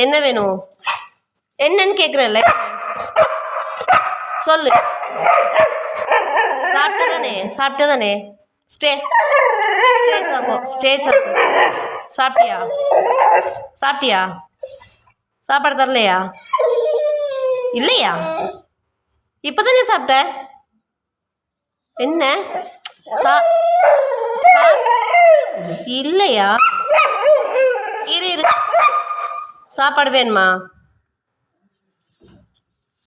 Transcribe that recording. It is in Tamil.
என்ன வேணும்? என்னன்னு கேட்குறேன்ல, சொல்லு. சாப்பிட்ட தானே? ஸ்டே சாப்பிட்டியா? சாப்பாடு தரலையா? இல்லையா? இப்போ தானே சாப்பிட்ட. என்ன இல்லையா? இரு சாப்பாடு வேணுமா?